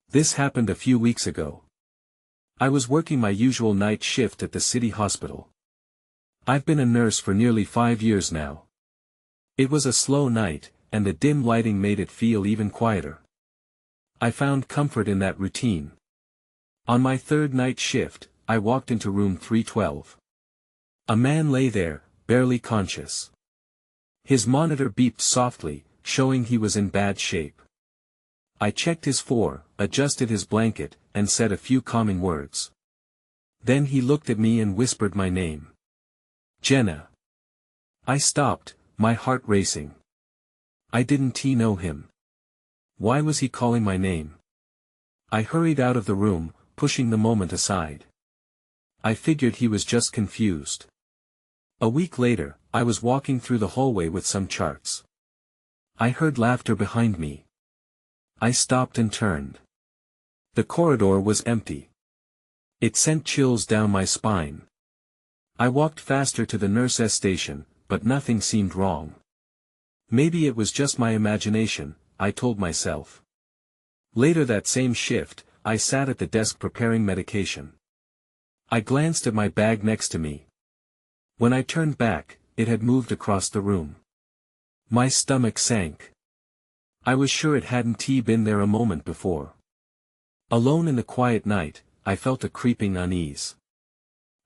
This happened a few weeks ago. I was working my usual night shift at the city hospital. I've been a nurse for nearly 5 years now. It was a slow night, and the dim lighting made it feel even quieter. I found comfort in that routine. On my third night shift, I walked into room 312. A man lay there, barely conscious. His monitor beeped softly, showing he was in bad shape. I checked his adjusted his blanket, and said a few calming words. Then he looked at me and whispered my name. Jenna. I stopped, my heart racing. I didn't know him. Why was he calling my name? I hurried out of the room, pushing the moment aside. I figured he was just confused. A week later, I was walking through the hallway with some charts. I heard laughter behind me. I stopped and turned. The corridor was empty. It sent chills down my spine. I walked faster to the nurse's station, but nothing seemed wrong. Maybe it was just my imagination, I told myself. Later that same shift, I sat at the desk preparing medication. I glanced at my bag next to me. When I turned back, it had moved across the room. My stomach sank. I was sure it hadn't been there a moment before. Alone in the quiet night, I felt a creeping unease.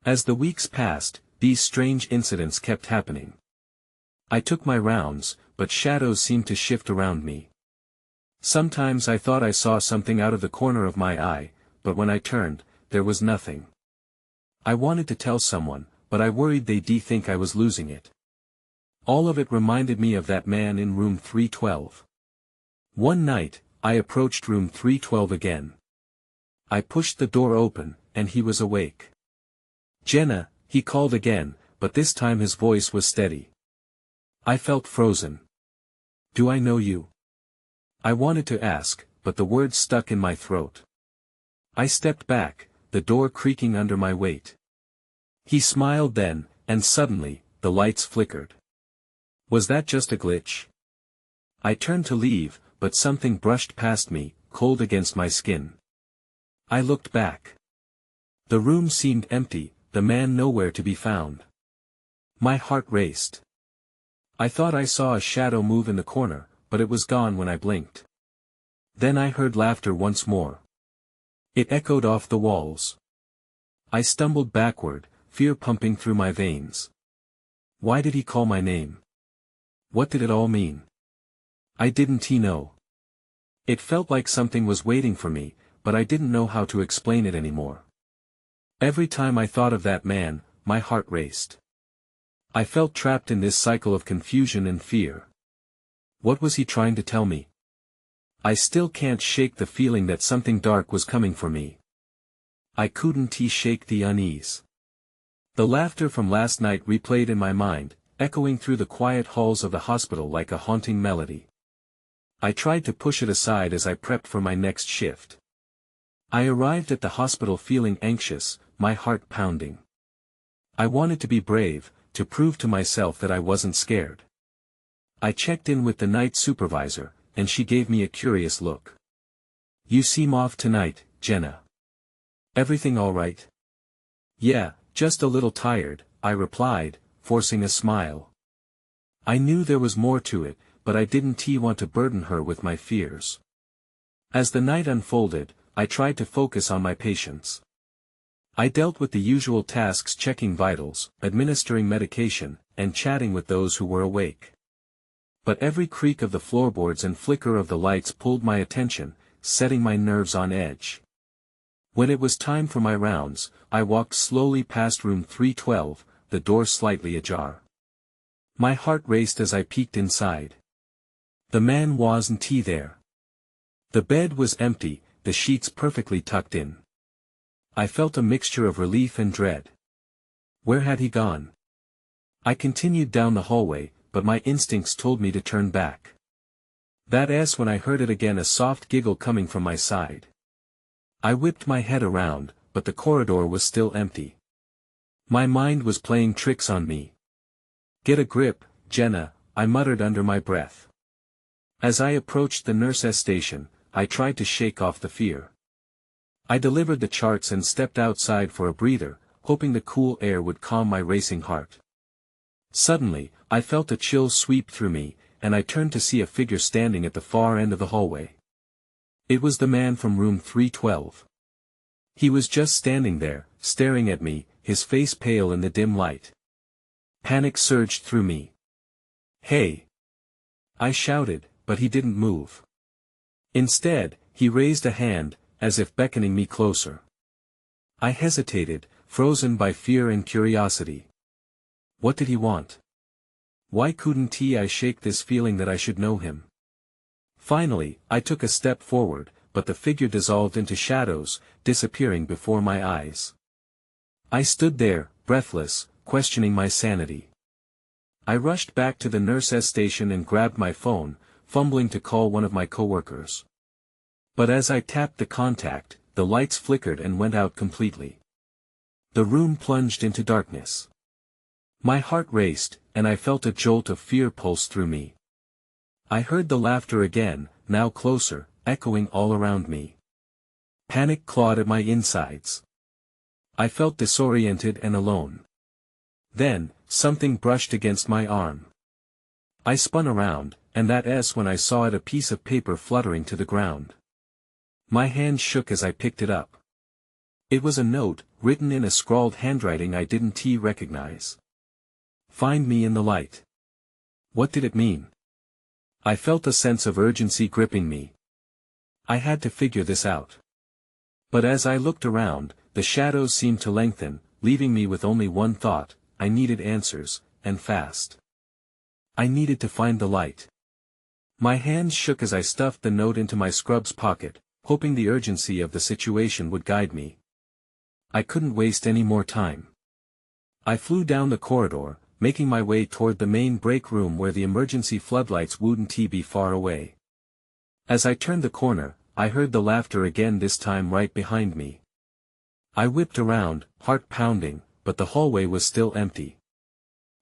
As the weeks passed, these strange incidents kept happening. I took my rounds, but shadows seemed to shift around me. Sometimes I thought I saw something out of the corner of my eye, but when I turned, there was nothing. I wanted to tell someone, but I worried they'd think I was losing it. All of it reminded me of that man in room 312. One night, I approached room 312 again. I pushed the door open, and he was awake. Jenna, he called again, but this time his voice was steady. I felt frozen. Do I know you? I wanted to ask, but the words stuck in my throat. I stepped back, the door creaking under my weight. He smiled then, and suddenly, the lights flickered. Was that just a glitch? I turned to leave, but something brushed past me, cold against my skin. I looked back. The room seemed empty, the man nowhere to be found. My heart raced. I thought I saw a shadow move in the corner, but it was gone when I blinked. Then I heard laughter once more. It echoed off the walls. I stumbled backward, fear pumping through my veins. Why did he call my name? What did it all mean? I didn't know. It felt like something was waiting for me, but I didn't know how to explain it anymore. Every time I thought of that man, my heart raced. I felt trapped in this cycle of confusion and fear. What was he trying to tell me? I still can't shake the feeling that something dark was coming for me. I couldn't shake the unease. The laughter from last night replayed in my mind, echoing through the quiet halls of the hospital like a haunting melody. I tried to push it aside as I prepped for my next shift. I arrived at the hospital feeling anxious, my heart pounding. I wanted to be brave, to prove to myself that I wasn't scared. I checked in with the night supervisor, and she gave me a curious look. You seem off tonight, Jenna. Everything all right? Yeah, just a little tired, I replied, forcing a smile. I knew there was more to it, but I didn't want to burden her with my fears. As the night unfolded, I tried to focus on my patients. I dealt with the usual tasks, checking vitals, administering medication, and chatting with those who were awake. But every creak of the floorboards and flicker of the lights pulled my attention, setting my nerves on edge. When it was time for my rounds, I walked slowly past room 312, the door slightly ajar. My heart raced as I peeked inside. The man wasn't there. The bed was empty, the sheets perfectly tucked in. I felt a mixture of relief and dread. Where had he gone? I continued down the hallway, but my instincts told me to turn back. That's when I heard it again, a soft giggle coming from my side. I whipped my head around, but the corridor was still empty. My mind was playing tricks on me. Get a grip, Jenna, I muttered under my breath. As I approached the nurse's station, I tried to shake off the fear. I delivered the charts and stepped outside for a breather, hoping the cool air would calm my racing heart. Suddenly, I felt a chill sweep through me, and I turned to see a figure standing at the far end of the hallway. It was the man from room 312. He was just standing there, staring at me, his face pale in the dim light. Panic surged through me. "Hey!" I shouted, but he didn't move. Instead, he raised a hand, as if beckoning me closer. I hesitated, frozen by fear and curiosity. What did he want? Why couldn't I shake this feeling that I should know him? Finally, I took a step forward, but the figure dissolved into shadows, disappearing before my eyes. I stood there, breathless, questioning my sanity. I rushed back to the nurse's station and grabbed my phone, fumbling to call one of my coworkers. But as I tapped the contact, the lights flickered and went out completely. The room plunged into darkness. My heart raced, and I felt a jolt of fear pulse through me. I heard the laughter again, now closer, echoing all around me. Panic clawed at my insides. I felt disoriented and alone. Then, something brushed against my arm. I spun around, and that's when I saw a piece of paper fluttering to the ground. My hand shook as I picked it up. It was a note, written in a scrawled handwriting I didn't recognize. "Find me in the light." What did it mean? I felt a sense of urgency gripping me. I had to figure this out. But as I looked around, the shadows seemed to lengthen, leaving me with only one thought: I needed answers, and fast. I needed to find the light. My hands shook as I stuffed the note into my scrubs pocket, hoping the urgency of the situation would guide me. I couldn't waste any more time. I flew down the corridor, making my way toward the main break room where the emergency floodlights wouldn't be far away. As I turned the corner, I heard the laughter again, this time right behind me. I whipped around, heart pounding, but the hallway was still empty.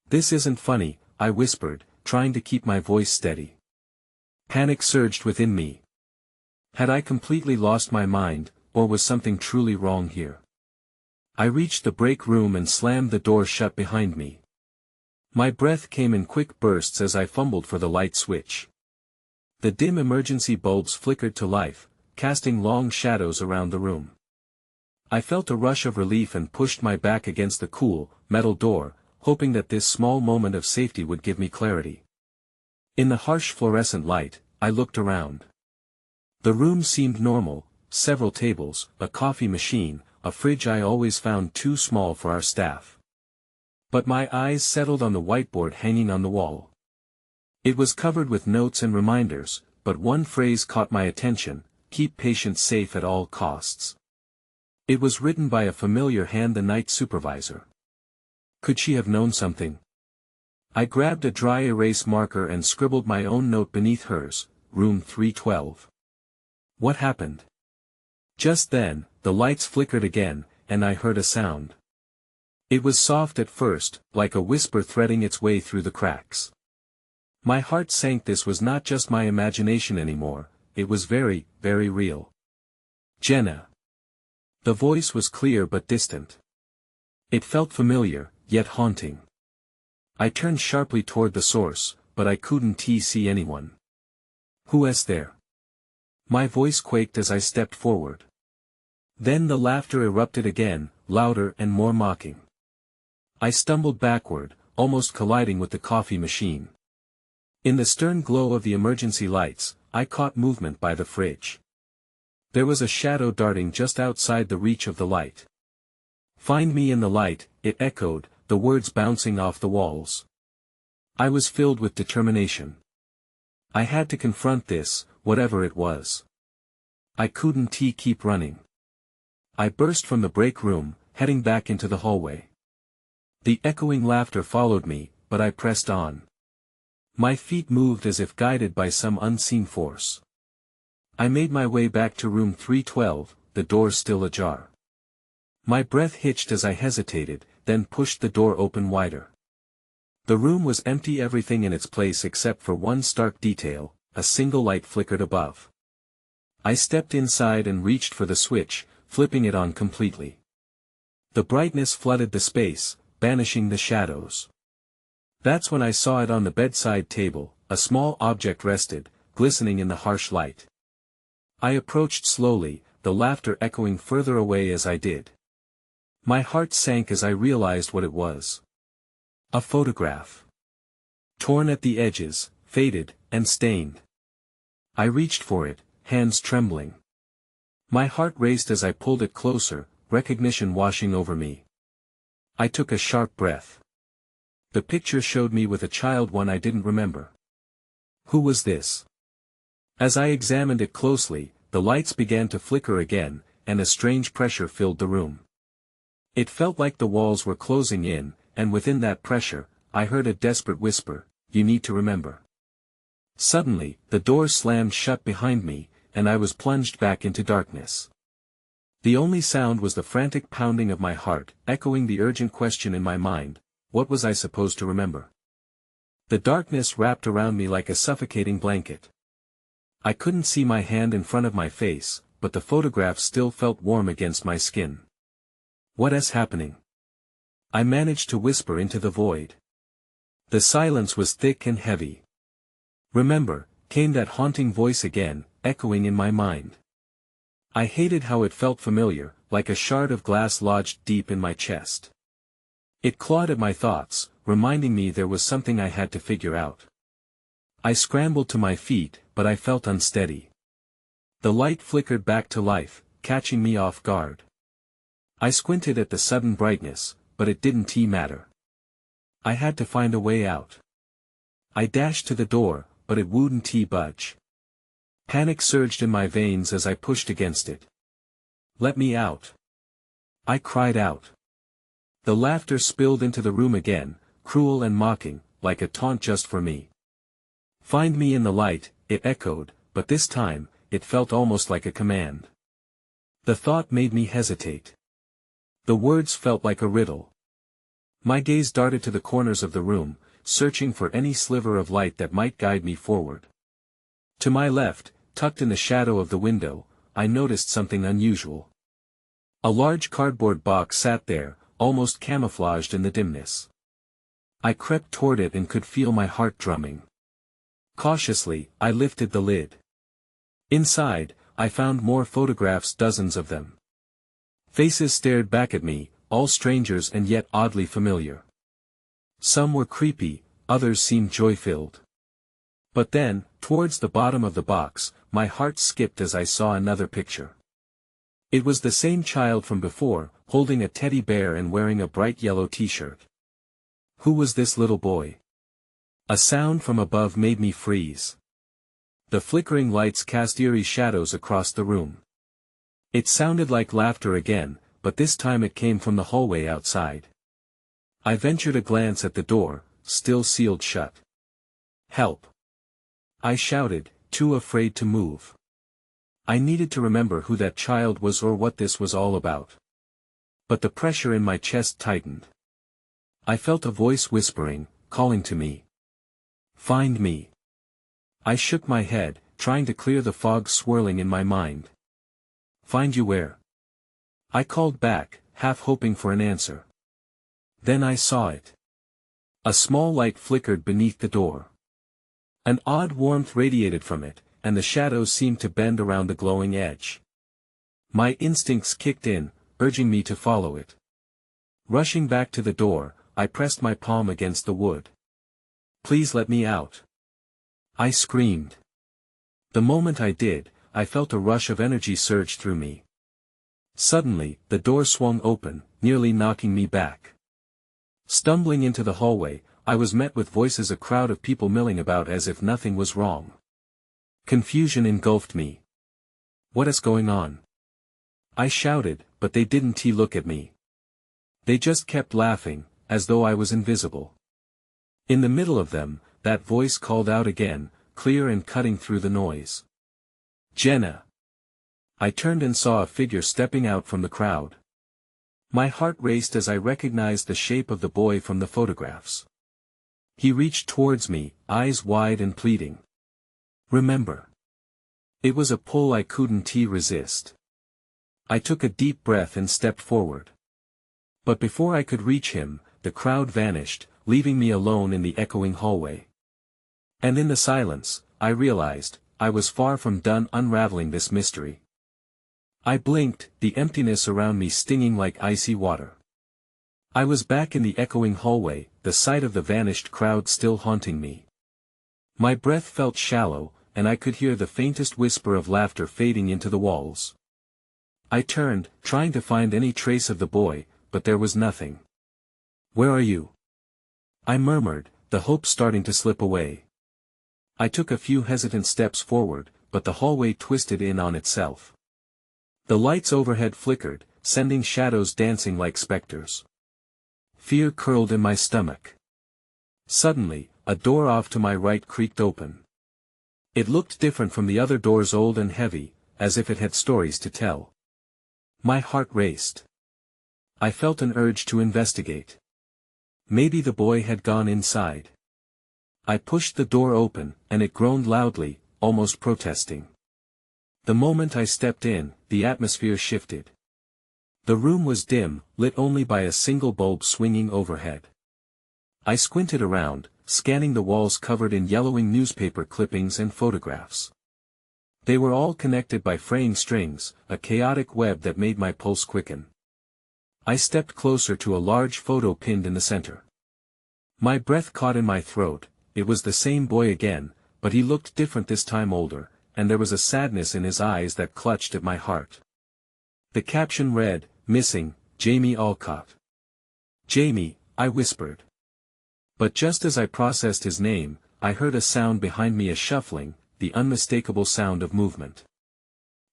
"This isn't funny," I whispered, trying to keep my voice steady. Panic surged within me. Had I completely lost my mind, or was something truly wrong here? I reached the break room and slammed the door shut behind me. My breath came in quick bursts as I fumbled for the light switch. The dim emergency bulbs flickered to life, casting long shadows around the room. I felt a rush of relief and pushed my back against the cool, metal door, hoping that this small moment of safety would give me clarity. In the harsh fluorescent light, I looked around. The room seemed normal: several tables, a coffee machine, a fridge I always found too small for our staff. But my eyes settled on the whiteboard hanging on the wall. It was covered with notes and reminders, but one phrase caught my attention: "Keep patients safe at all costs." It was written by a familiar hand, the night supervisor. Could she have known something? I grabbed a dry erase marker and scribbled my own note beneath hers: "Room 312. What happened?" Just then, the lights flickered again, and I heard a sound. It was soft at first, like a whisper threading its way through the cracks. My heart sank. This was not just my imagination anymore, it was very, very real. "Jenna." The voice was clear but distant. It felt familiar, yet haunting. I turned sharply toward the source, but I couldn't see anyone. "Who is there?" My voice quaked as I stepped forward. Then the laughter erupted again, louder and more mocking. I stumbled backward, almost colliding with the coffee machine. In the stern glow of the emergency lights, I caught movement by the fridge. There was a shadow darting just outside the reach of the light. "Find me in the light," it echoed, the words bouncing off the walls. I was filled with determination. I had to confront this, whatever it was. I couldn't keep running. I burst from the break room, heading back into the hallway. The echoing laughter followed me, but I pressed on. My feet moved as if guided by some unseen force. I made my way back to room 312, the door still ajar. My breath hitched as I hesitated, then pushed the door open wider. The room was empty, everything in its place except for one stark detail: a single light flickered above. I stepped inside and reached for the switch, flipping it on completely. The brightness flooded the space, banishing the shadows. That's when I saw it on the bedside table. A small object rested, glistening in the harsh light. I approached slowly, the laughter echoing further away as I did. My heart sank as I realized what it was. A photograph. Torn at the edges, faded, and stained. I reached for it, hands trembling. My heart raced as I pulled it closer, recognition washing over me. I took a sharp breath. The picture showed me with a child, one I didn't remember. Who was this? As I examined it closely, the lights began to flicker again, and a strange pressure filled the room. It felt like the walls were closing in, and within that pressure, I heard a desperate whisper, "You need to remember." Suddenly, the door slammed shut behind me, and I was plunged back into darkness. The only sound was the frantic pounding of my heart, echoing the urgent question in my mind, what was I supposed to remember? The darkness wrapped around me like a suffocating blanket. I couldn't see my hand in front of my face, but the photograph still felt warm against my skin. What is happening? I managed to whisper into the void. The silence was thick and heavy. "Remember," came that haunting voice again, echoing in my mind. I hated how it felt familiar, like a shard of glass lodged deep in my chest. It clawed at my thoughts, reminding me there was something I had to figure out. I scrambled to my feet, but I felt unsteady. The light flickered back to life, catching me off guard. I squinted at the sudden brightness, but it didn't matter. I had to find a way out. I dashed to the door, but it wouldn't budge. Panic surged in my veins as I pushed against it. "Let me out!" I cried out. The laughter spilled into the room again, cruel and mocking, like a taunt just for me. "Find me in the light," it echoed, but this time, it felt almost like a command. The thought made me hesitate. The words felt like a riddle. My gaze darted to the corners of the room, searching for any sliver of light that might guide me forward. To my left, tucked in the shadow of the window, I noticed something unusual. A large cardboard box sat there, almost camouflaged in the dimness. I crept toward it and could feel my heart drumming. Cautiously, I lifted the lid. Inside, I found more photographs, dozens of them. Faces stared back at me, all strangers and yet oddly familiar. Some were creepy, others seemed joy-filled. But then, towards the bottom of the box, my heart skipped as I saw another picture. It was the same child from before, holding a teddy bear and wearing a bright yellow t-shirt. Who was this little boy? A sound from above made me freeze. The flickering lights cast eerie shadows across the room. It sounded like laughter again, but this time it came from the hallway outside. I ventured a glance at the door, still sealed shut. "Help!" I shouted, too afraid to move. I needed to remember who that child was or what this was all about. But the pressure in my chest tightened. I felt a voice whispering, calling to me. "Find me." I shook my head, trying to clear the fog swirling in my mind. "Find you where?" I called back, half hoping for an answer. Then I saw it. A small light flickered beneath the door. An odd warmth radiated from it, and the shadows seemed to bend around the glowing edge. My instincts kicked in, urging me to follow it. Rushing back to the door, I pressed my palm against the wood. "Please let me out!" I screamed. The moment I did, I felt a rush of energy surge through me. Suddenly, the door swung open, nearly knocking me back. Stumbling into the hallway, I was met with voices, a crowd of people milling about as if nothing was wrong. Confusion engulfed me. "What is going on?" I shouted, but they didn't look at me. They just kept laughing, as though I was invisible. In the middle of them, that voice called out again, clear and cutting through the noise. "Jenna!" I turned and saw a figure stepping out from the crowd. My heart raced as I recognized the shape of the boy from the photographs. He reached towards me, eyes wide and pleading. "Remember. It was a pull I couldn't resist. I took a deep breath and stepped forward. But before I could reach him, the crowd vanished, leaving me alone in the echoing hallway. And in the silence, I realized, I was far from done unraveling this mystery. I blinked, the emptiness around me stinging like icy water. I was back in the echoing hallway, the sight of the vanished crowd still haunting me. My breath felt shallow, and I could hear the faintest whisper of laughter fading into the walls. I turned, trying to find any trace of the boy, but there was nothing. "Where are you?" I murmured, the hope starting to slip away. I took a few hesitant steps forward, but the hallway twisted in on itself. The lights overhead flickered, sending shadows dancing like specters. Fear curled in my stomach. Suddenly, a door off to my right creaked open. It looked different from the other doors, old and heavy, as if it had stories to tell. My heart raced. I felt an urge to investigate. Maybe the boy had gone inside. I pushed the door open, and it groaned loudly, almost protesting. The moment I stepped in, the atmosphere shifted. The room was dim, lit only by a single bulb swinging overhead. I squinted around, scanning the walls covered in yellowing newspaper clippings and photographs. They were all connected by fraying strings, a chaotic web that made my pulse quicken. I stepped closer to a large photo pinned in the center. My breath caught in my throat. It was the same boy again, but he looked different this time, older, and there was a sadness in his eyes that clutched at my heart. The caption read, "Missing, Jamie Alcott." "Jamie," I whispered. But just as I processed his name, I heard a sound behind me, a shuffling, the unmistakable sound of movement.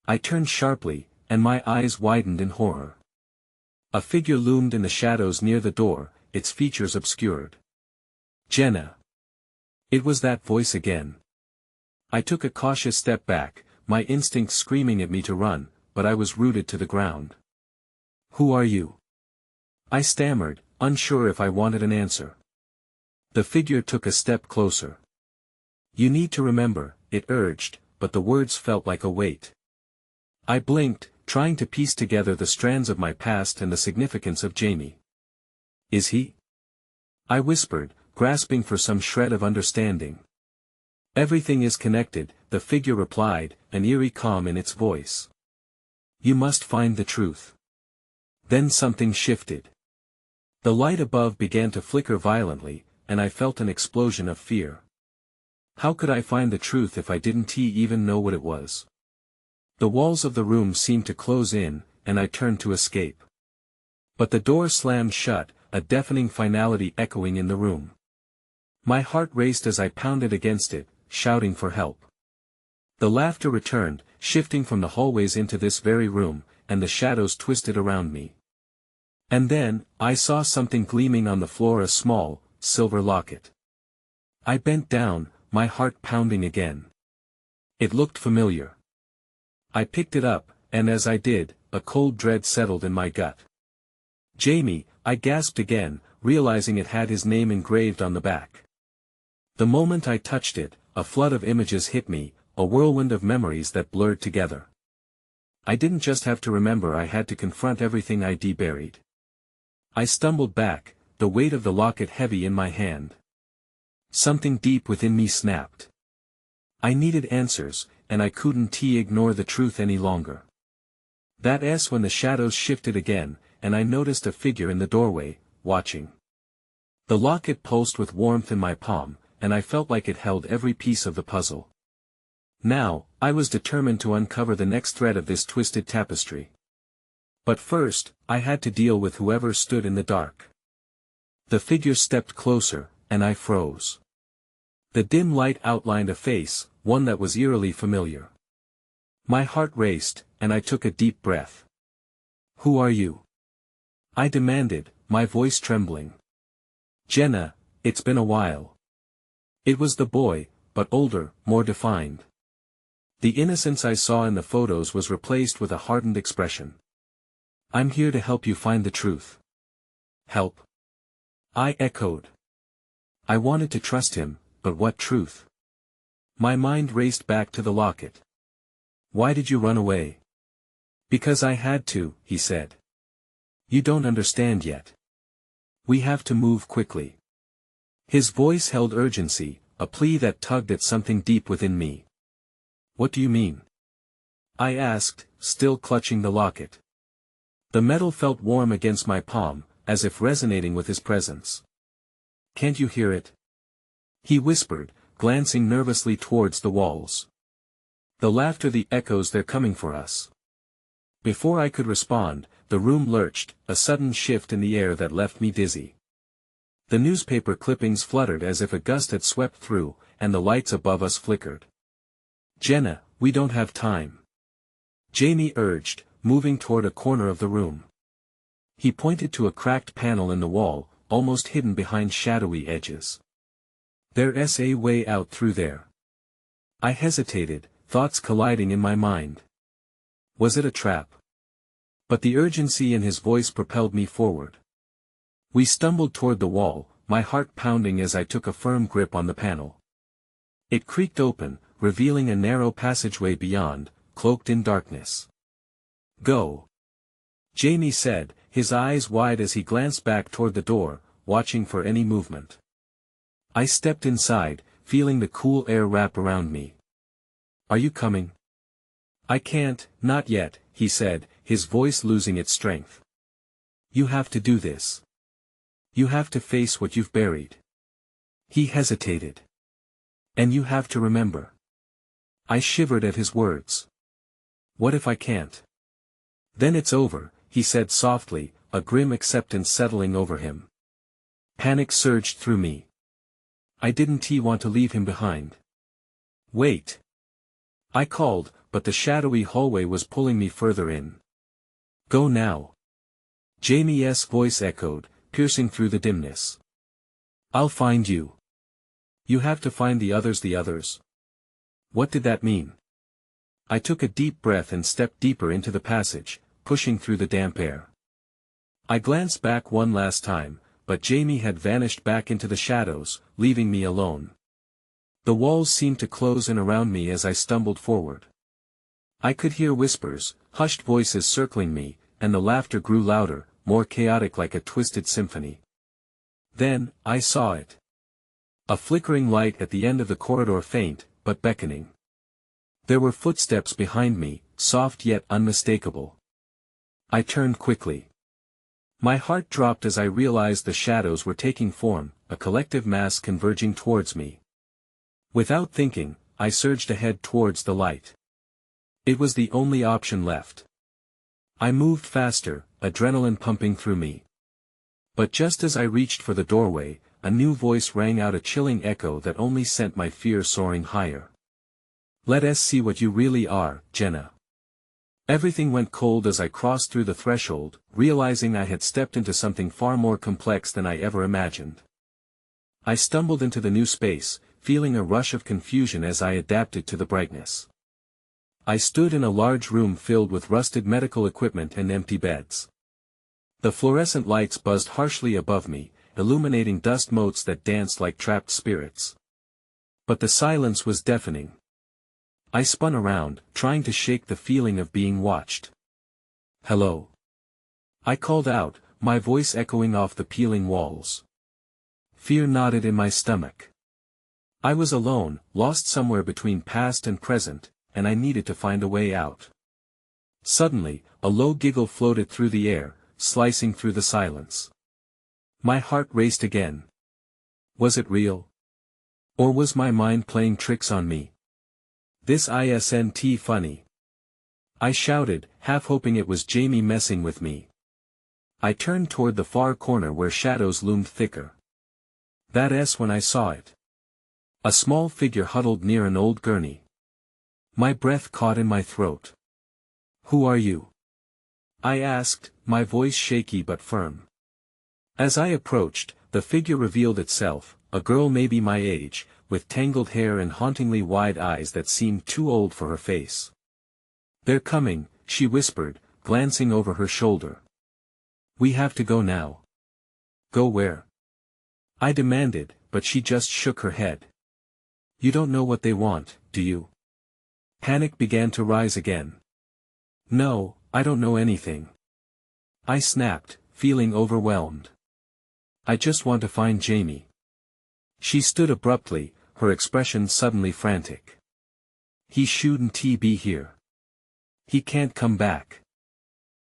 I turned sharply, and my eyes widened in horror. A figure loomed in the shadows near the door, its features obscured. "Jenna." It was that voice again. I took a cautious step back, my instincts screaming at me to run, but I was rooted to the ground. "Who are you?" I stammered, unsure if I wanted an answer. The figure took a step closer. "You need to remember," it urged, but the words felt like a weight. I blinked, trying to piece together the strands of my past and the significance of Jamie. "Is he?" I whispered, grasping for some shred of understanding. "Everything is connected," the figure replied, an eerie calm in its voice. "You must find the truth." Then something shifted. The light above began to flicker violently, and I felt an explosion of fear. How could I find the truth if I didn't even know what it was? The walls of the room seemed to close in, and I turned to escape. But the door slammed shut, a deafening finality echoing in the room. My heart raced as I pounded against it, shouting for help. The laughter returned, shifting from the hallways into this very room, and the shadows twisted around me. And then, I saw something gleaming on the floor, a small, silver locket. I bent down, my heart pounding again. It looked familiar. I picked it up, and as I did, a cold dread settled in my gut. "Jamie," I gasped again, realizing it had his name engraved on the back. The moment I touched it, a flood of images hit me, a whirlwind of memories that blurred together. I didn't just have to remember, I had to confront everything I'd buried. I stumbled back, the weight of the locket heavy in my hand. Something deep within me snapped. I needed answers, and I couldn't ignore the truth any longer. That's when the shadows shifted again, and I noticed a figure in the doorway, watching. The locket pulsed with warmth in my palm, and I felt like it held every piece of the puzzle. Now, I was determined to uncover the next thread of this twisted tapestry. But first, I had to deal with whoever stood in the dark. The figure stepped closer, and I froze. The dim light outlined a face, one that was eerily familiar. My heart raced, and I took a deep breath. "Who are you?" I demanded, my voice trembling. "Jenna, it's been a while." It was the boy, but older, more defined. The innocence I saw in the photos was replaced with a hardened expression. "I'm here to help you find the truth." "Help?" I echoed. I wanted to trust him, but what truth? My mind raced back to the locket. Why did you run away? Because I had to, he said. You don't understand yet. We have to move quickly. His voice held urgency, a plea that tugged at something deep within me. What do you mean? I asked, still clutching the locket. The metal felt warm against my palm, as if resonating with his presence. Can't you hear it? He whispered, glancing nervously towards the walls. The laughter, the echoes, they're coming for us. Before I could respond, the room lurched, a sudden shift in the air that left me dizzy. The newspaper clippings fluttered as if a gust had swept through, and the lights above us flickered. Jenna, we don't have time. Jamie urged, moving toward a corner of the room. He pointed to a cracked panel in the wall, almost hidden behind shadowy edges. There's a way out through there. I hesitated, thoughts colliding in my mind. Was it a trap? But the urgency in his voice propelled me forward. We stumbled toward the wall, my heart pounding as I took a firm grip on the panel. It creaked open, revealing a narrow passageway beyond, cloaked in darkness. Go. Jamie said, his eyes wide as he glanced back toward the door, watching for any movement. I stepped inside, feeling the cool air wrap around me. Are you coming? I can't, not yet, he said, his voice losing its strength. You have to do this. You have to face what you've buried. He hesitated. And you have to remember. I shivered at his words. What if I can't? Then it's over, he said softly, a grim acceptance settling over him. Panic surged through me. I didn't want to leave him behind. Wait. I called, but the shadowy hallway was pulling me further in. Go now. Jamie's voice echoed, piercing through the dimness. I'll find you. You have to find the others, the others. What did that mean? I took a deep breath and stepped deeper into the passage, pushing through the damp air. I glanced back one last time, but Jamie had vanished back into the shadows, leaving me alone. The walls seemed to close in around me as I stumbled forward. I could hear whispers, hushed voices circling me, and the laughter grew louder, more chaotic like a twisted symphony. Then, I saw it. A flickering light at the end of the corridor, faint, but beckoning. There were footsteps behind me, soft yet unmistakable. I turned quickly. My heart dropped as I realized the shadows were taking form, a collective mass converging towards me. Without thinking, I surged ahead towards the light. It was the only option left. I moved faster, adrenaline pumping through me. But just as I reached for the doorway, a new voice rang out, a chilling echo that only sent my fear soaring higher. Let us see what you really are, Jenna. Everything went cold as I crossed through the threshold, realizing I had stepped into something far more complex than I ever imagined. I stumbled into the new space, feeling a rush of confusion as I adapted to the brightness. I stood in a large room filled with rusted medical equipment and empty beds. The fluorescent lights buzzed harshly above me, illuminating dust motes that danced like trapped spirits. But the silence was deafening. I spun around, trying to shake the feeling of being watched. Hello. I called out, my voice echoing off the peeling walls. Fear knotted in my stomach. I was alone, lost somewhere between past and present, and I needed to find a way out. Suddenly, a low giggle floated through the air, slicing through the silence. My heart raced again. Was it real? Or was my mind playing tricks on me? This isn't funny. I shouted, half hoping it was Jamie messing with me. I turned toward the far corner where shadows loomed thicker. That's when I saw it. A small figure huddled near an old gurney. My breath caught in my throat. Who are you? I asked, my voice shaky but firm. As I approached, the figure revealed itself, a girl maybe my age, with tangled hair and hauntingly wide eyes that seemed too old for her face. They're coming, she whispered, glancing over her shoulder. We have to go now. Go where? I demanded, but she just shook her head. You don't know what they want, do you? Panic began to rise again. No, I don't know anything. I snapped, feeling overwhelmed. I just want to find Jamie. She stood abruptly, her expression suddenly frantic. He shouldn't be here. He can't come back.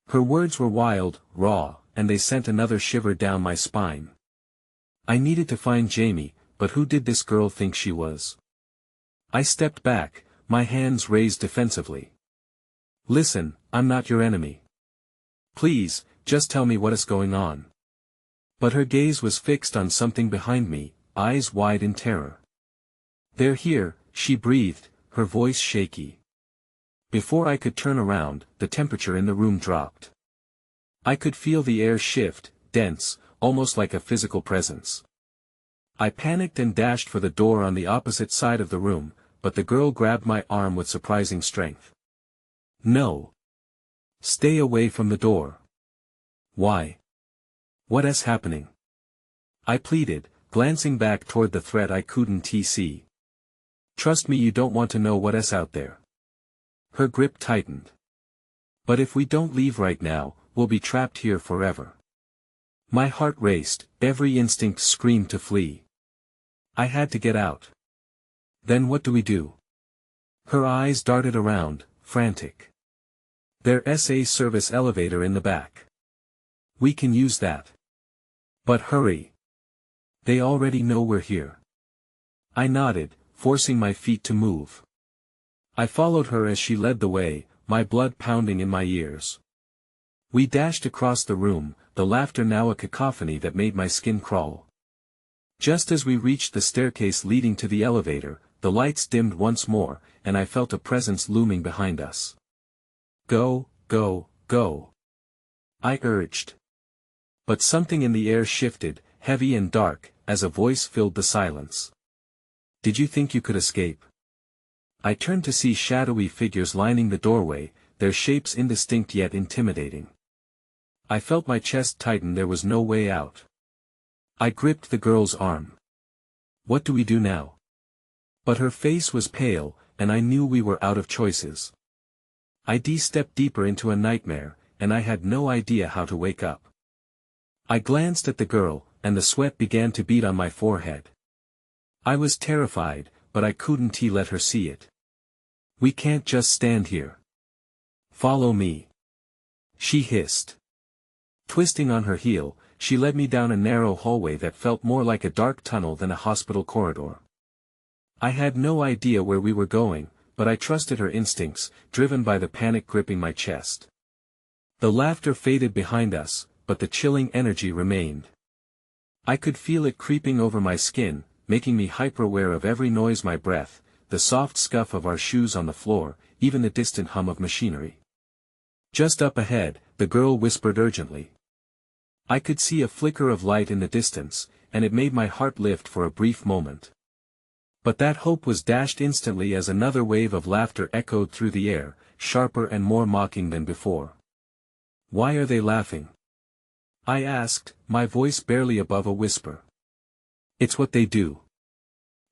Her words were wild, raw, and they sent another shiver down my spine. I needed to find Jamie, but who did this girl think she was? I stepped back, my hands raised defensively. Listen, I'm not your enemy. Please, just tell me what is going on. But her gaze was fixed on something behind me, eyes wide in terror. They're here, she breathed, her voice shaky. Before I could turn around, the temperature in the room dropped. I could feel the air shift, dense, almost like a physical presence. I panicked and dashed for the door on the opposite side of the room, but the girl grabbed my arm with surprising strength. No. Stay away from the door. Why? What is happening? I pleaded, glancing back toward the threat I couldn't see. Trust me, you don't want to know what is out there. Her grip tightened. But if we don't leave right now, we'll be trapped here forever. My heart raced, every instinct screamed to flee. I had to get out. Then what do we do? Her eyes darted around, frantic. There's a service elevator in the back. We can use that. But hurry. They already know we're here. I nodded, forcing my feet to move. I followed her as she led the way, my blood pounding in my ears. We dashed across the room, the laughter now a cacophony that made my skin crawl. Just as we reached the staircase leading to the elevator, the lights dimmed once more, and I felt a presence looming behind us. Go, go, go. I urged. But something in the air shifted, heavy and dark, as a voice filled the silence. Did you think you could escape? I turned to see shadowy figures lining the doorway, their shapes indistinct yet intimidating. I felt my chest tighten. There was no way out. I gripped the girl's arm. What do we do now? But her face was pale, and I knew we were out of choices. I stepped deeper into a nightmare, and I had no idea how to wake up. I glanced at the girl, and the sweat began to bead on my forehead. I was terrified, but I couldn't let her see it. We can't just stand here. Follow me. She hissed. Twisting on her heel, she led me down a narrow hallway that felt more like a dark tunnel than a hospital corridor. I had no idea where we were going, but I trusted her instincts, driven by the panic gripping my chest. The laughter faded behind us, but the chilling energy remained. I could feel it creeping over my skin, making me hyper-aware of every noise, my breath, the soft scuff of our shoes on the floor, even the distant hum of machinery. Just up ahead, the girl whispered urgently. I could see a flicker of light in the distance, and it made my heart lift for a brief moment. But that hope was dashed instantly as another wave of laughter echoed through the air, sharper and more mocking than before. Why are they laughing? I asked, my voice barely above a whisper. It's what they do.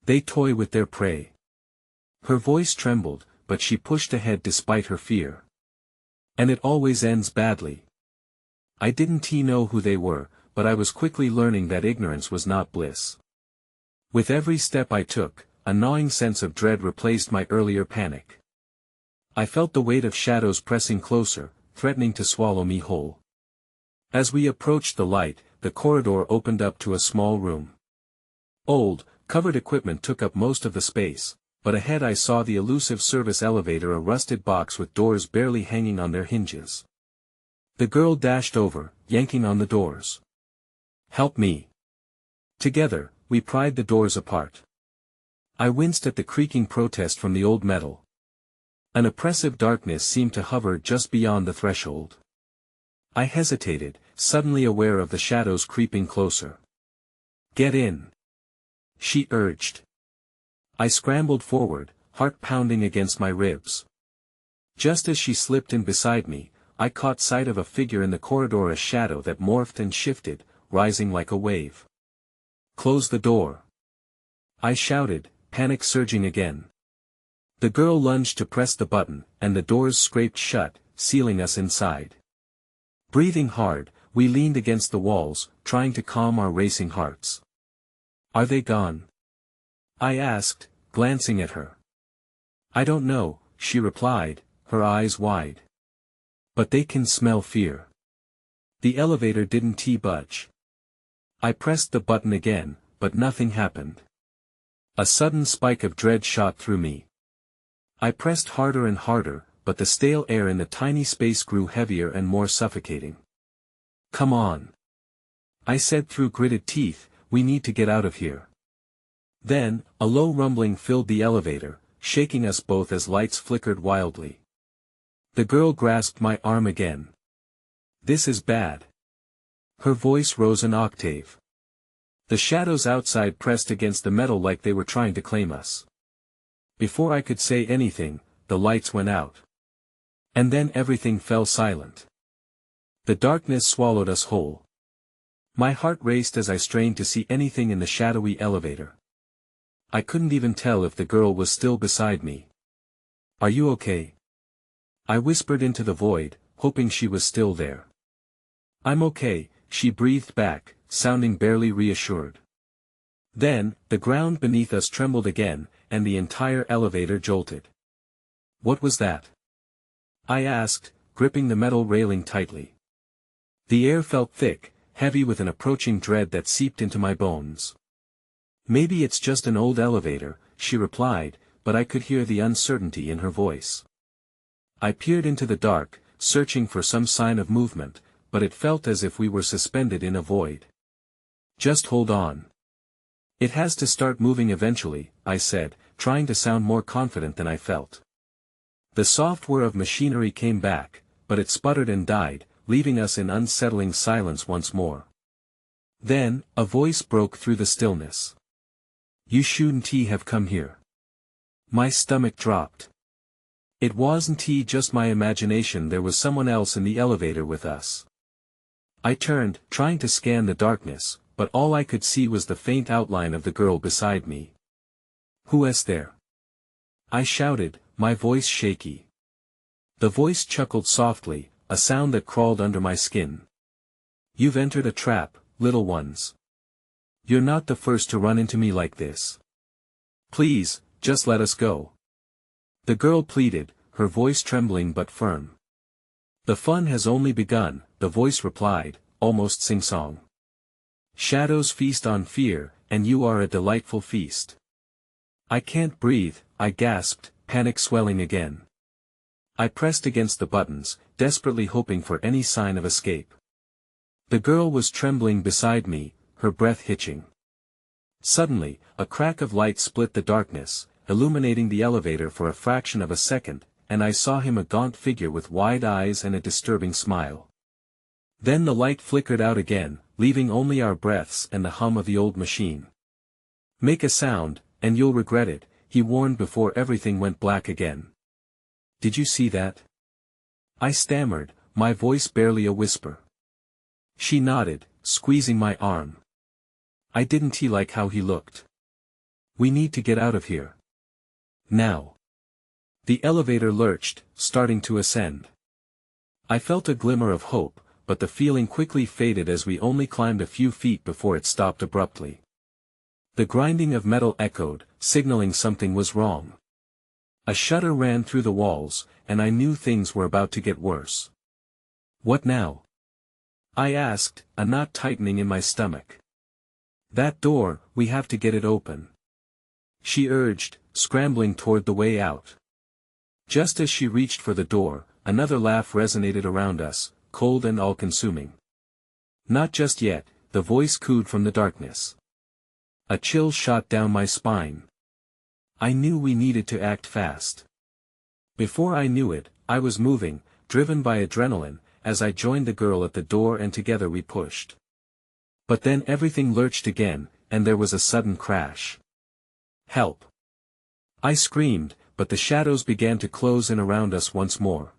They toy with their prey. Her voice trembled, but she pushed ahead despite her fear. And it always ends badly. I didn't know who they were, but I was quickly learning that ignorance was not bliss. With every step I took, a gnawing sense of dread replaced my earlier panic. I felt the weight of shadows pressing closer, threatening to swallow me whole. As we approached the light, the corridor opened up to a small room. Old, covered equipment took up most of the space, but ahead I saw the elusive service elevator, a rusted box with doors barely hanging on their hinges. The girl dashed over, yanking on the doors. Help me. Together, we pried the doors apart. I winced at the creaking protest from the old metal. An oppressive darkness seemed to hover just beyond the threshold. I hesitated, suddenly aware of the shadows creeping closer. Get in. She urged. I scrambled forward, heart pounding against my ribs. Just as she slipped in beside me, I caught sight of a figure in the corridor, a shadow that morphed and shifted, rising like a wave. Close the door. I shouted, panic surging again. The girl lunged to press the button, and the doors scraped shut, sealing us inside. Breathing hard, we leaned against the walls, trying to calm our racing hearts. "Are they gone?" I asked, glancing at her. "I don't know," she replied, her eyes wide. "But they can smell fear." The elevator didn't budge. I pressed the button again, but nothing happened. A sudden spike of dread shot through me. I pressed harder and harder, but the stale air in the tiny space grew heavier and more suffocating. "Come on," I said through gritted teeth, "we need to get out of here." Then, a low rumbling filled the elevator, shaking us both as lights flickered wildly. The girl grasped my arm again. "This is bad." Her voice rose an octave. The shadows outside pressed against the metal like they were trying to claim us. Before I could say anything, the lights went out. And then everything fell silent. The darkness swallowed us whole. My heart raced as I strained to see anything in the shadowy elevator. I couldn't even tell if the girl was still beside me. "Are you okay?" I whispered into the void, hoping she was still there. "I'm okay," she breathed back, sounding barely reassured. Then, the ground beneath us trembled again, and the entire elevator jolted. "What was that?" I asked, gripping the metal railing tightly. The air felt thick, heavy with an approaching dread that seeped into my bones. "Maybe it's just an old elevator," she replied, but I could hear the uncertainty in her voice. I peered into the dark, searching for some sign of movement, but it felt as if we were suspended in a void. "Just hold on. It has to start moving eventually," I said, trying to sound more confident than I felt. The soft whir of machinery came back, but it sputtered and died, leaving us in unsettling silence once more. Then, a voice broke through the stillness. "You shouldn't have come here." My stomach dropped. It wasn't just my imagination, there was someone else in the elevator with us. I turned, trying to scan the darkness, but all I could see was the faint outline of the girl beside me. "Who is there?" I shouted, my voice shaky. The voice chuckled softly, a sound that crawled under my skin. "You've entered a trap, little ones. You're not the first to run into me like this. Please, just let us go." The girl pleaded, her voice trembling but firm. "The fun has only begun," the voice replied, almost sing-song. "Shadows feast on fear, and you are a delightful feast." "I can't breathe," I gasped, panic swelling again. I pressed against the buttons, desperately hoping for any sign of escape. The girl was trembling beside me, her breath hitching. Suddenly, a crack of light split the darkness, illuminating the elevator for a fraction of a second, and I saw him, a gaunt figure with wide eyes and a disturbing smile. Then the light flickered out again, leaving only our breaths and the hum of the old machine. "Make a sound, and you'll regret it," he warned before everything went black again. "Did you see that?" I stammered, my voice barely a whisper. She nodded, squeezing my arm. I didn't like how he looked. "We need to get out of here. Now." The elevator lurched, starting to ascend. I felt a glimmer of hope, but the feeling quickly faded as we only climbed a few feet before it stopped abruptly. The grinding of metal echoed, signaling something was wrong. A shudder ran through the walls, and I knew things were about to get worse. "What now?" I asked, a knot tightening in my stomach. "That door, we have to get it open," she urged, scrambling toward the way out. Just as she reached for the door, another laugh resonated around us, cold and all-consuming. "Not just yet," the voice cooed from the darkness. A chill shot down my spine. I knew we needed to act fast. Before I knew it, I was moving, driven by adrenaline, as I joined the girl at the door and together we pushed. But then everything lurched again, and there was a sudden crash. "Help!" I screamed, but the shadows began to close in around us once more.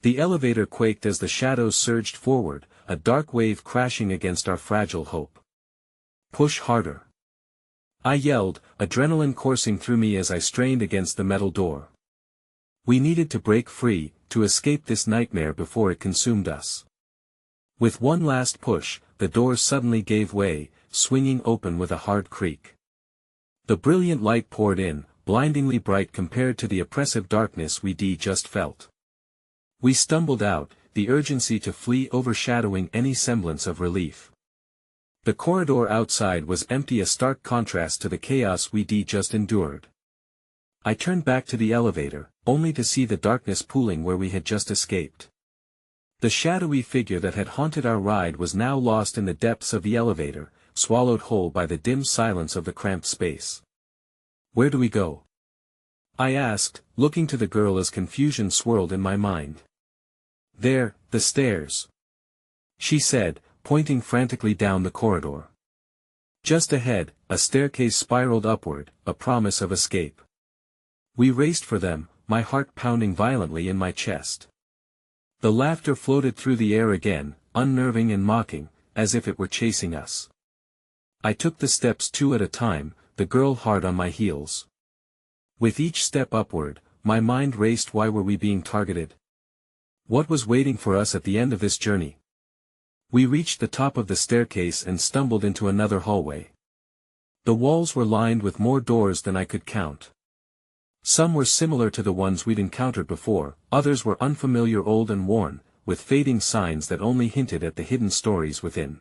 The elevator quaked as the shadows surged forward, a dark wave crashing against our fragile hope. "Push harder." I yelled, adrenaline coursing through me as I strained against the metal door. We needed to break free, to escape this nightmare before it consumed us. With one last push, the door suddenly gave way, swinging open with a hard creak. The brilliant light poured in, blindingly bright compared to the oppressive darkness we just felt. We stumbled out, the urgency to flee overshadowing any semblance of relief. The corridor outside was empty, a stark contrast to the chaos we just endured. I turned back to the elevator, only to see the darkness pooling where we had just escaped. The shadowy figure that had haunted our ride was now lost in the depths of the elevator, swallowed whole by the dim silence of the cramped space. Where do we go? I asked, looking to the girl as confusion swirled in my mind. There, the stairs, she said, pointing frantically down the corridor. Just ahead, a staircase spiraled upward, a promise of escape. We raced for them, my heart pounding violently in my chest. The laughter floated through the air again, unnerving and mocking, as if it were chasing us. I took the steps 2 at a time, the girl hard on my heels. With each step upward, my mind raced. Why were we being targeted? What was waiting for us at the end of this journey? We reached the top of the staircase and stumbled into another hallway. The walls were lined with more doors than I could count. Some were similar to the ones we'd encountered before, others were unfamiliar, old and worn, with fading signs that only hinted at the hidden stories within.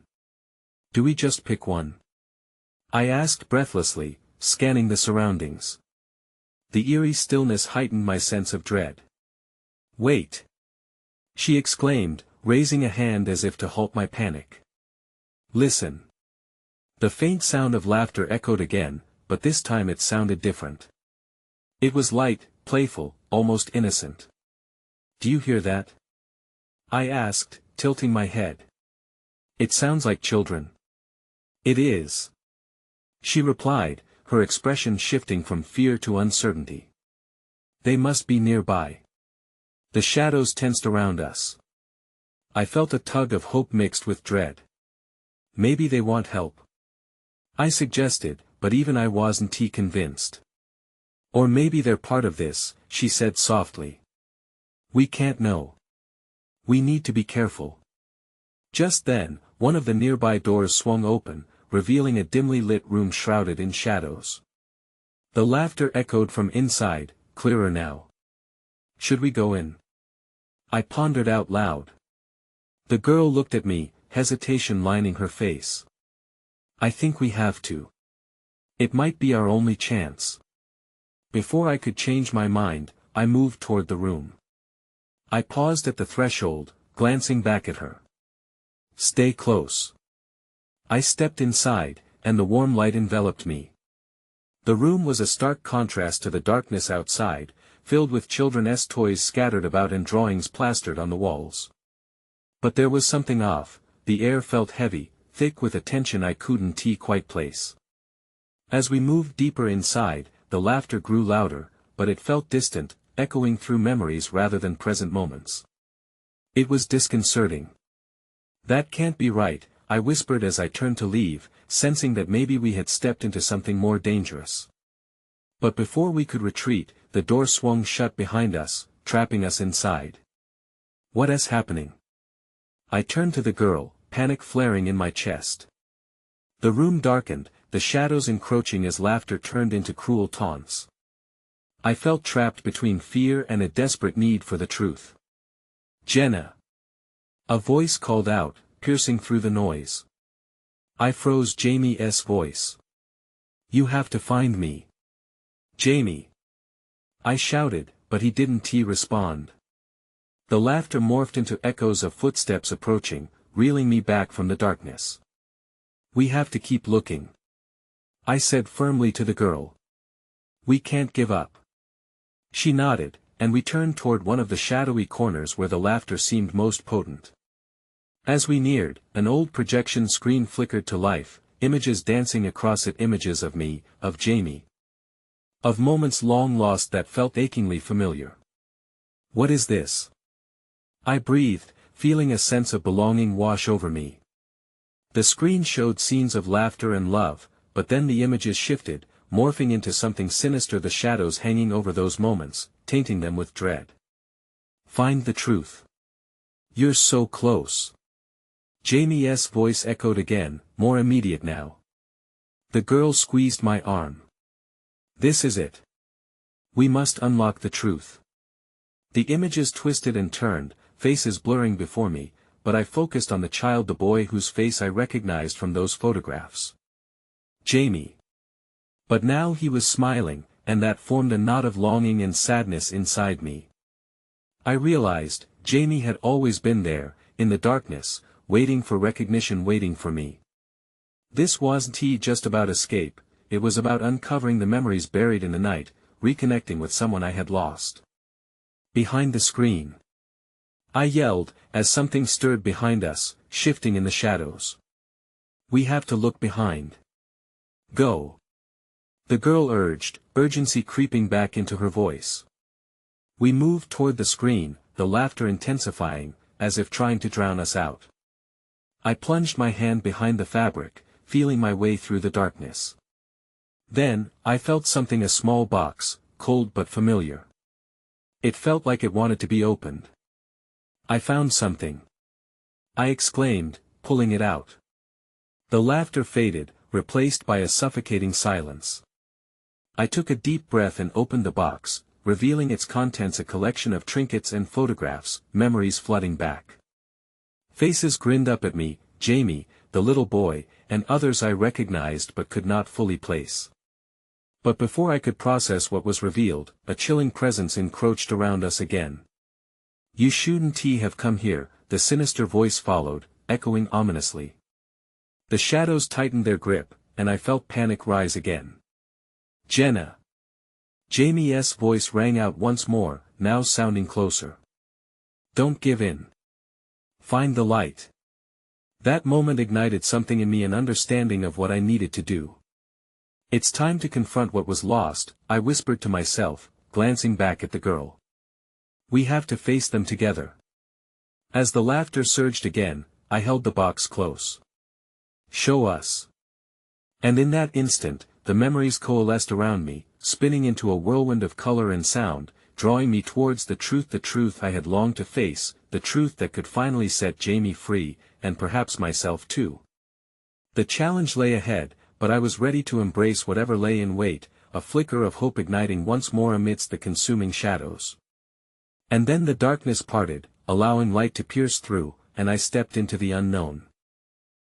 Do we just pick one? I asked breathlessly, scanning the surroundings. The eerie stillness heightened my sense of dread. Wait! She exclaimed, raising a hand as if to halt my panic. Listen. The faint sound of laughter echoed again, but this time it sounded different. It was light, playful, almost innocent. Do you hear that? I asked, tilting my head. It sounds like children. It is. She replied, her expression shifting from fear to uncertainty. They must be nearby. The shadows tensed around us. I felt a tug of hope mixed with dread. Maybe they want help, I suggested, but even I wasn't convinced. Or maybe they're part of this, she said softly. We can't know. We need to be careful. Just then, one of the nearby doors swung open, revealing a dimly lit room shrouded in shadows. The laughter echoed from inside, clearer now. Should we go in? I pondered out loud. The girl looked at me, hesitation lining her face. I think we have to. It might be our only chance. Before I could change my mind, I moved toward the room. I paused at the threshold, glancing back at her. Stay close. I stepped inside, and the warm light enveloped me. The room was a stark contrast to the darkness outside, filled with children's toys scattered about and drawings plastered on the walls. But there was something off, the air felt heavy, thick with a tension I couldn't quite place. As we moved deeper inside, the laughter grew louder, but it felt distant, echoing through memories rather than present moments. It was disconcerting. That can't be right, I whispered as I turned to leave, sensing that maybe we had stepped into something more dangerous. But before we could retreat, the door swung shut behind us, trapping us inside. What is happening? I turned to the girl, panic flaring in my chest. The room darkened, the shadows encroaching as laughter turned into cruel taunts. I felt trapped between fear and a desperate need for the truth. Jenna! A voice called out, piercing through the noise. I froze. Jamie's voice. You have to find me. Jamie! I shouted, but he didn't respond. The laughter morphed into echoes of footsteps approaching, reeling me back from the darkness. We have to keep looking, I said firmly to the girl. We can't give up. She nodded, and we turned toward one of the shadowy corners where the laughter seemed most potent. As we neared, an old projection screen flickered to life, images dancing across it, images of me, of Jamie. Of moments long lost that felt achingly familiar. What is this? I breathed, feeling a sense of belonging wash over me. The screen showed scenes of laughter and love, but then the images shifted, morphing into something sinister, the shadows hanging over those moments, tainting them with dread. Find the truth. You're so close. Jamie's voice echoed again, more immediate now. The girl squeezed my arm. This is it. We must unlock the truth. The images twisted and turned, faces blurring before me, but I focused on the child, the boy whose face I recognized from those photographs. Jamie. But now he was smiling, and that formed a knot of longing and sadness inside me. I realized, Jamie had always been there, in the darkness, waiting for recognition, waiting for me. This wasn't just about escape, it was about uncovering the memories buried in the night, reconnecting with someone I had lost. Behind the screen. I yelled, as something stirred behind us, shifting in the shadows. We have to look behind. Go. The girl urged, urgency creeping back into her voice. We moved toward the screen, the laughter intensifying, as if trying to drown us out. I plunged my hand behind the fabric, feeling my way through the darkness. Then, I felt something, a small box, cold but familiar. It felt like it wanted to be opened. I found something. I exclaimed, pulling it out. The laughter faded, replaced by a suffocating silence. I took a deep breath and opened the box, revealing its contents, a collection of trinkets and photographs, memories flooding back. Faces grinned up at me, Jamie, the little boy, and others I recognized but could not fully place. But before I could process what was revealed, a chilling presence encroached around us again. You shouldn't have come here, the sinister voice followed, echoing ominously. The shadows tightened their grip, and I felt panic rise again. Jenna. Jamie's voice rang out once more, now sounding closer. Don't give in. Find the light. That moment ignited something in me, an understanding of what I needed to do. It's time to confront what was lost, I whispered to myself, glancing back at the girl. We have to face them together. As the laughter surged again, I held the box close. Show us. And in that instant, the memories coalesced around me, spinning into a whirlwind of color and sound, drawing me towards the truth I had longed to face, the truth that could finally set Jamie free, and perhaps myself too. The challenge lay ahead, but I was ready to embrace whatever lay in wait, a flicker of hope igniting once more amidst the consuming shadows. And then the darkness parted, allowing light to pierce through, and I stepped into the unknown.